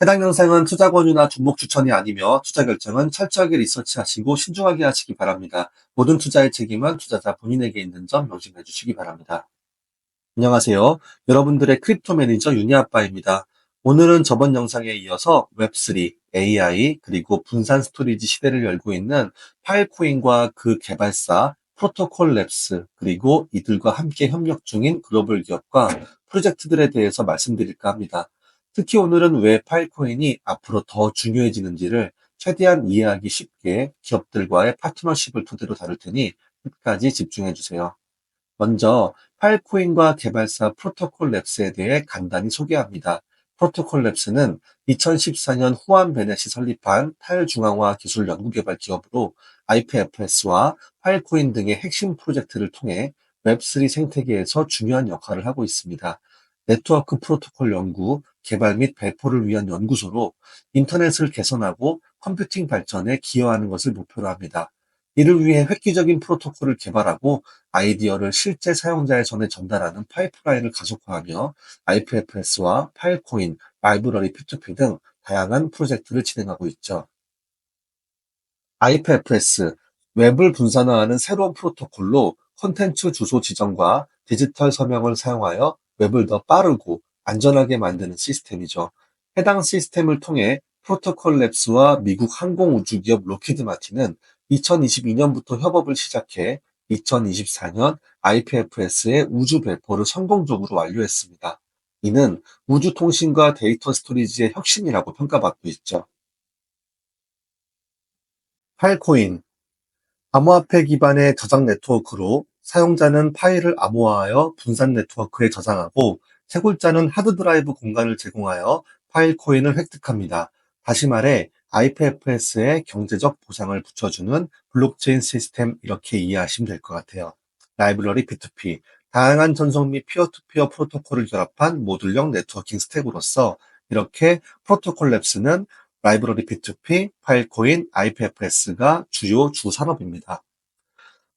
해당 영상은 투자 권유나 종목 추천이 아니며 투자 결정은 철저하게 리서치하시고 신중하게 하시기 바랍니다. 모든 투자의 책임은 투자자 본인에게 있는 점 명심해 주시기 바랍니다. 안녕하세요. 여러분들의 크립토 매니저 윤희아빠입니다. 오늘은 저번 영상에 이어서 웹3, AI, 그리고 분산 스토리지 시대를 열고 있는 파일코인과 그 개발사 프로토콜 랩스, 그리고 이들과 함께 협력 중인 글로벌 기업과 프로젝트들에 대해서 말씀드릴까 합니다. 특히 오늘은 왜 파일코인이 앞으로 더 중요해지는지를 최대한 이해하기 쉽게 기업들과의 파트너십을 토대로 다룰 테니 끝까지 집중해 주세요. 먼저 파일코인과 개발사 프로토콜 랩스에 대해 간단히 소개합니다. 프로토콜 랩스는 2014년 후안 베넷이 설립한 탈중앙화 기술 연구개발 기업으로 IPFS와 파일코인 등의 핵심 프로젝트를 통해 웹3 생태계에서 중요한 역할을 하고 있습니다. 네트워크 프로토콜 연구, 개발 및 배포를 위한 연구소로 인터넷을 개선하고 컴퓨팅 발전에 기여하는 것을 목표로 합니다. 이를 위해 획기적인 프로토콜을 개발하고 아이디어를 실제 사용자의 손에 전달하는 파이프라인을 가속화하며 IPFS와 파일코인, 라이브러리 P2P 등 다양한 프로젝트를 진행하고 있죠. IPFS, 웹을 분산화하는 새로운 프로토콜로 콘텐츠 주소 지정과 디지털 서명을 사용하여 웹을 더 빠르고 안전하게 만드는 시스템이죠. 해당 시스템을 통해 프로토콜 랩스와 미국 항공우주기업 로키드 마틴은 2022년부터 협업을 시작해 2024년 IPFS의 우주 배포를 성공적으로 완료했습니다. 이는 우주 통신과 데이터 스토리지의 혁신이라고 평가받고 있죠. 파일코인, 암호화폐 기반의 저장 네트워크로 사용자는 파일을 암호화하여 분산 네트워크에 저장하고 채굴자는 하드드라이브 공간을 제공하여 파일 코인을 획득합니다. 다시 말해 IPFS에 경제적 보상을 붙여주는 블록체인 시스템 이렇게 이해하시면 될 것 같아요. 라이브러리 P2P, 다양한 전송 및 피어투피어 프로토콜을 결합한 모듈형 네트워킹 스택으로서 이렇게 프로토콜 랩스는 라이브러리 P2P, 파일코인, IPFS가 주요 주 산업입니다.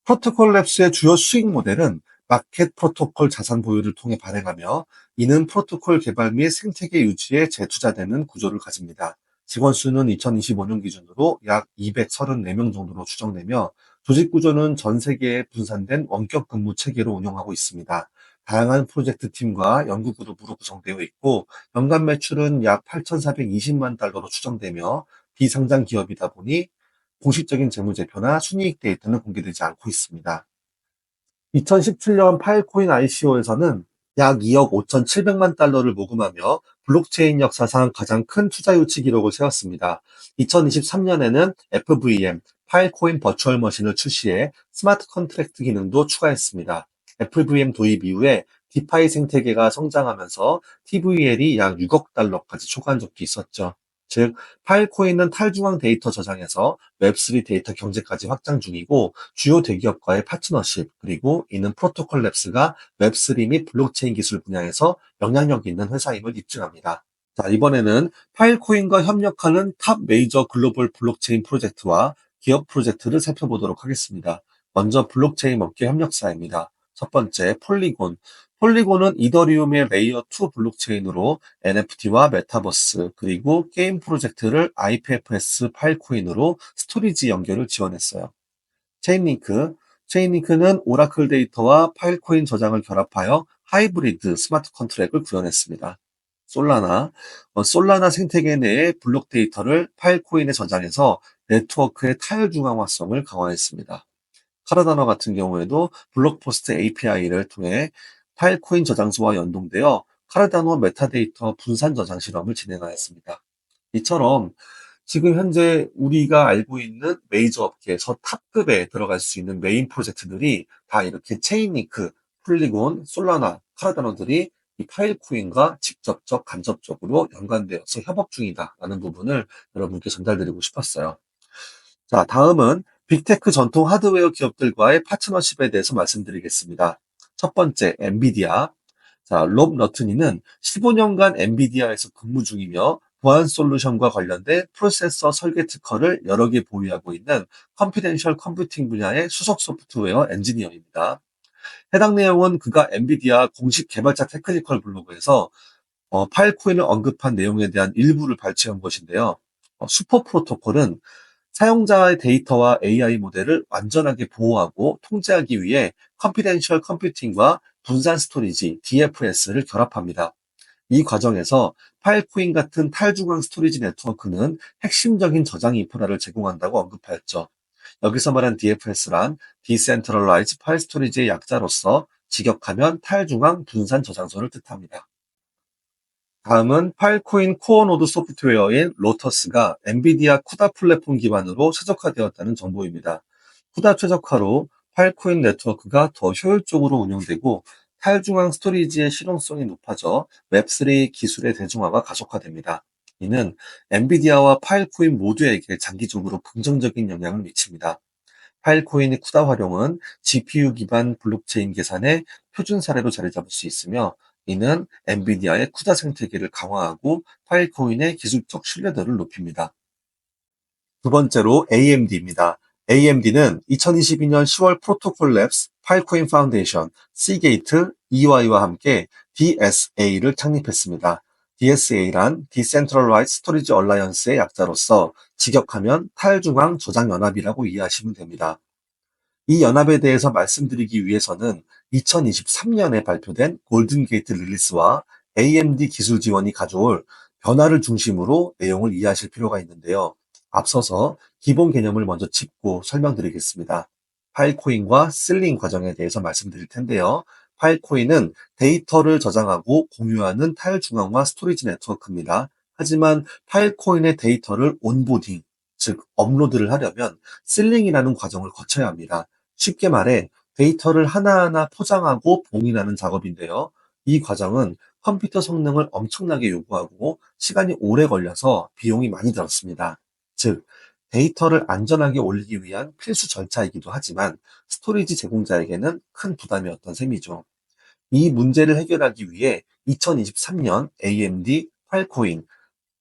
프로토콜 랩스의 주요 수익 모델은 마켓 프로토콜 자산 보유를 통해 발행하며 이는 프로토콜 개발 및 생태계 유지에 재투자되는 구조를 가집니다. 직원 수는 2025년 기준으로 약 234명 정도로 추정되며 조직 구조는 전 세계에 분산된 원격 근무 체계로 운영하고 있습니다. 다양한 프로젝트 팀과 연구 그룹으로 구성되어 있고 연간 매출은 약 8,420만 달러로 추정되며 비상장 기업이다 보니 공식적인 재무제표나 순이익 데이터는 공개되지 않고 있습니다. 2017년 파일코인 ICO에서는 약 2억 5,700만 달러를 모금하며 블록체인 역사상 가장 큰 투자 유치 기록을 세웠습니다. 2023년에는 FVM, 파일코인 버추얼 머신을 출시해 스마트 컨트랙트 기능도 추가했습니다. FVM 도입 이후에 디파이 생태계가 성장하면서 TVL이 약 6억 달러까지 초과한 적도 있었죠. 즉, 파일코인은 탈중앙 데이터 저장에서 웹3 데이터 경제까지 확장 중이고 주요 대기업과의 파트너십, 그리고 이는 프로토콜 랩스가 웹3 및 블록체인 기술 분야에서 영향력 있는 회사임을 입증합니다. 자, 이번에는 파일코인과 협력하는 탑 메이저 글로벌 블록체인 프로젝트와 기업 프로젝트를 살펴보도록 하겠습니다. 먼저 블록체인 업계 협력사입니다. 첫 번째, 폴리곤. 폴리곤은 이더리움의 레이어 2 블록체인으로 NFT와 메타버스, 그리고 게임 프로젝트를 IPFS 파일코인으로 스토리지 연결을 지원했어요. 체인링크. 체인링크는 오라클 데이터와 파일코인 저장을 결합하여 하이브리드 스마트 컨트랙을 구현했습니다. 솔라나. 솔라나 생태계 내의 블록 데이터를 파일코인에 저장해서 네트워크의 탈중앙화성을 강화했습니다. 카르다노 같은 경우에도 블록포스트 API를 통해 파일코인 저장소와 연동되어 카르다노 메타데이터 분산 저장 실험을 진행하였습니다. 이처럼 지금 현재 우리가 알고 있는 메이저 업계에서 탑급에 들어갈 수 있는 메인 프로젝트들이 다 이렇게 체인링크, 폴리곤, 솔라나, 카르다노들이 이 파일코인과 직접적, 간접적으로 연관되어서 협업 중이다라는 부분을 여러분께 전달드리고 싶었어요. 자, 다음은 빅테크 전통 하드웨어 기업들과의 파트너십에 대해서 말씀드리겠습니다. 첫 번째, 엔비디아. 자, 롭 너트니는 15년간 엔비디아에서 근무 중이며 보안 솔루션과 관련된 프로세서 설계 특허를 여러 개 보유하고 있는 컴피덴셜 컴퓨팅 분야의 수석 소프트웨어 엔지니어입니다. 해당 내용은 그가 엔비디아 공식 개발자 테크니컬 블로그에서 파일코인을 언급한 내용에 대한 일부를 발췌한 것인데요. 슈퍼 프로토콜은 사용자의 데이터와 AI 모델을 완전하게 보호하고 통제하기 위해 컨피덴셜 컴퓨팅과 분산 스토리지 DFS를 결합합니다. 이 과정에서 파일코인 같은 탈중앙 스토리지 네트워크는 핵심적인 저장 인프라를 제공한다고 언급하였죠. 여기서 말한 DFS란 Decentralized File Storage의 약자로서 직역하면 탈중앙 분산 저장소를 뜻합니다. 다음은 파일코인 코어 노드 소프트웨어인 로터스가 엔비디아 쿠다 플랫폼 기반으로 최적화되었다는 정보입니다. 쿠다 최적화로 파일코인 네트워크가 더 효율적으로 운영되고 탈중앙 스토리지의 실용성이 높아져 웹3 기술의 대중화가 가속화됩니다. 이는 엔비디아와 파일코인 모두에게 장기적으로 긍정적인 영향을 미칩니다. 파일코인의 쿠다 활용은 GPU 기반 블록체인 계산의 표준 사례로 자리 잡을 수 있으며, 이는 엔비디아의 쿠다 생태계를 강화하고 파일코인의 기술적 신뢰도를 높입니다. 두 번째로 AMD입니다. AMD는 2022년 10월 프로토콜 랩스 파일코인 파운데이션 C게이트 EY와 함께 DSA를 창립했습니다. DSA란 Decentralized Storage Alliance의 약자로서 직역하면 탈중앙 저장 연합이라고 이해하시면 됩니다. 이 연합에 대해서 말씀드리기 위해서는 2023년에 발표된 골든게이트 릴리스와 AMD 기술 지원이 가져올 변화를 중심으로 내용을 이해하실 필요가 있는데요. 앞서서 기본 개념을 먼저 짚고 설명드리겠습니다. 파일코인과 실링 과정에 대해서 말씀드릴 텐데요. 파일코인은 데이터를 저장하고 공유하는 탈중앙화 스토리지 네트워크입니다. 하지만 파일코인의 데이터를 온보딩, 즉 업로드를 하려면 실링이라는 과정을 거쳐야 합니다. 쉽게 말해 데이터를 하나하나 포장하고 봉인하는 작업인데요. 이 과정은 컴퓨터 성능을 엄청나게 요구하고 시간이 오래 걸려서 비용이 많이 들었습니다. 즉, 데이터를 안전하게 올리기 위한 필수 절차이기도 하지만 스토리지 제공자에게는 큰 부담이었던 셈이죠. 이 문제를 해결하기 위해 2023년 AMD, 파일코인,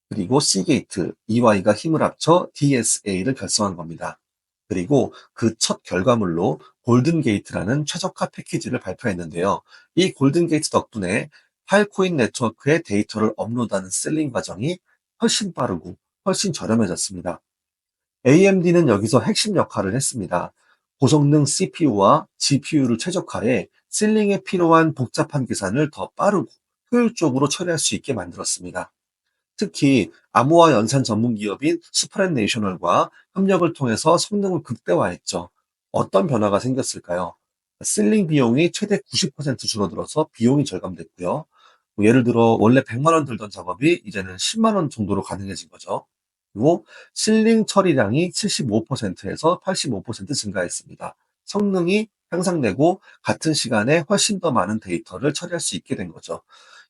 그리고 C게이트, EY가 힘을 합쳐 DSA를 결성한 겁니다. 그리고 그 첫 결과물로 골든게이트라는 최적화 패키지를 발표했는데요. 이 골든게이트 덕분에 파일코인 네트워크에 데이터를 업로드하는 셀링 과정이 훨씬 빠르고 훨씬 저렴해졌습니다. AMD는 여기서 핵심 역할을 했습니다. 고성능 CPU와 GPU를 최적화해 셀링에 필요한 복잡한 계산을 더 빠르고 효율적으로 처리할 수 있게 만들었습니다. 특히 암호화 연산 전문 기업인 스프렌 내셔널과 협력을 통해서 성능을 극대화했죠. 어떤 변화가 생겼을까요? 실링 비용이 최대 90% 줄어들어서 비용이 절감됐고요. 뭐 예를 들어 원래 100만 원 들던 작업이 이제는 10만 원 정도로 가능해진 거죠. 그리고 실링 처리량이 75%에서 85% 증가했습니다. 성능이 향상되고 같은 시간에 훨씬 더 많은 데이터를 처리할 수 있게 된 거죠.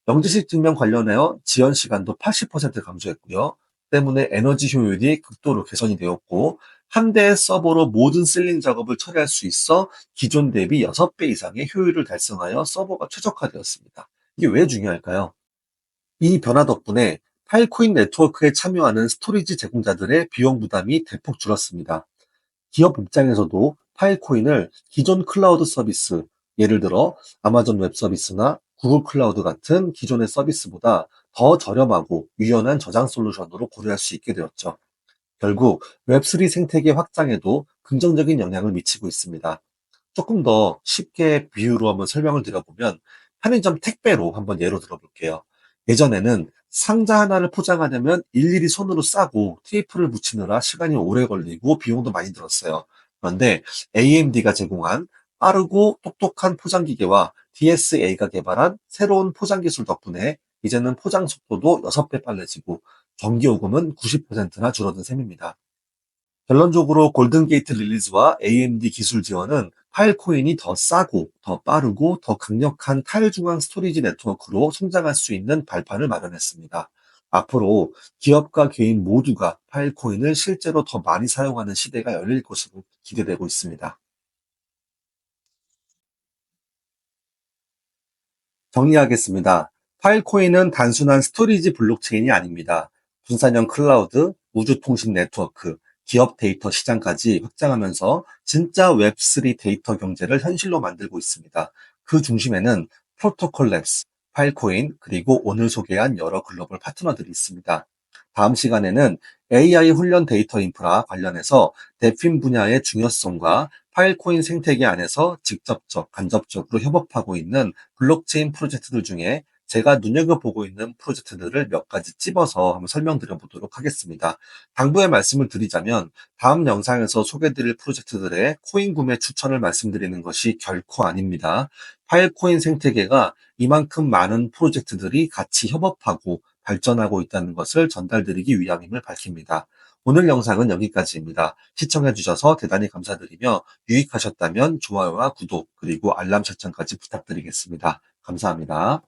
영지식 증명 관련하여 지연 시간도 80% 감소했고요. 때문에 에너지 효율이 극도로 개선이 되었고, 한 대의 서버로 모든 실링 작업을 처리할 수 있어 기존 대비 6배 이상의 효율을 달성하여 서버가 최적화되었습니다. 이게 왜 중요할까요? 이 변화 덕분에 파일코인 네트워크에 참여하는 스토리지 제공자들의 비용 부담이 대폭 줄었습니다. 기업 입장에서도 파일코인을 기존 클라우드 서비스, 예를 들어 아마존 웹 서비스나 구글 클라우드 같은 기존의 서비스보다 더 저렴하고 유연한 저장 솔루션으로 고려할 수 있게 되었죠. 결국 웹3 생태계 확장에도 긍정적인 영향을 미치고 있습니다. 조금 더 쉽게 비유로 한번 설명을 드려보면 편의점 택배로 한번 예로 들어볼게요. 예전에는 상자 하나를 포장하려면 일일이 손으로 싸고 테이프를 붙이느라 시간이 오래 걸리고 비용도 많이 들었어요. 그런데 AMD가 제공한 빠르고 똑똑한 포장 기계와 DSA가 개발한 새로운 포장 기술 덕분에 이제는 포장 속도도 6배 빨라지고 전기요금은 90%나 줄어든 셈입니다. 결론적으로 골든게이트 릴리즈와 AMD 기술 지원은 파일코인이 더 싸고, 더 빠르고, 더 강력한 탈중앙 스토리지 네트워크로 성장할 수 있는 발판을 마련했습니다. 앞으로 기업과 개인 모두가 파일코인을 실제로 더 많이 사용하는 시대가 열릴 것으로 기대되고 있습니다. 정리하겠습니다. 파일코인은 단순한 스토리지 블록체인이 아닙니다. 분산형 클라우드, 우주통신 네트워크, 기업 데이터 시장까지 확장하면서 진짜 웹3 데이터 경제를 현실로 만들고 있습니다. 그 중심에는 프로토콜 랩스, 파일코인, 그리고 오늘 소개한 여러 글로벌 파트너들이 있습니다. 다음 시간에는 AI 훈련 데이터 인프라 관련해서 데핀 분야의 중요성과 파일코인 생태계 안에서 직접적, 간접적으로 협업하고 있는 블록체인 프로젝트들 중에 제가 눈여겨보고 있는 프로젝트들을 몇 가지 찝어서 한번 설명드려 보도록 하겠습니다. 당부의 말씀을 드리자면 다음 영상에서 소개드릴 프로젝트들의 코인 구매 추천을 말씀드리는 것이 결코 아닙니다. 파일코인 생태계가 이만큼 많은 프로젝트들이 같이 협업하고 발전하고 있다는 것을 전달드리기 위함임을 밝힙니다. 오늘 영상은 여기까지입니다. 시청해주셔서 대단히 감사드리며 유익하셨다면 좋아요와 구독 그리고 알람 설정까지 부탁드리겠습니다. 감사합니다.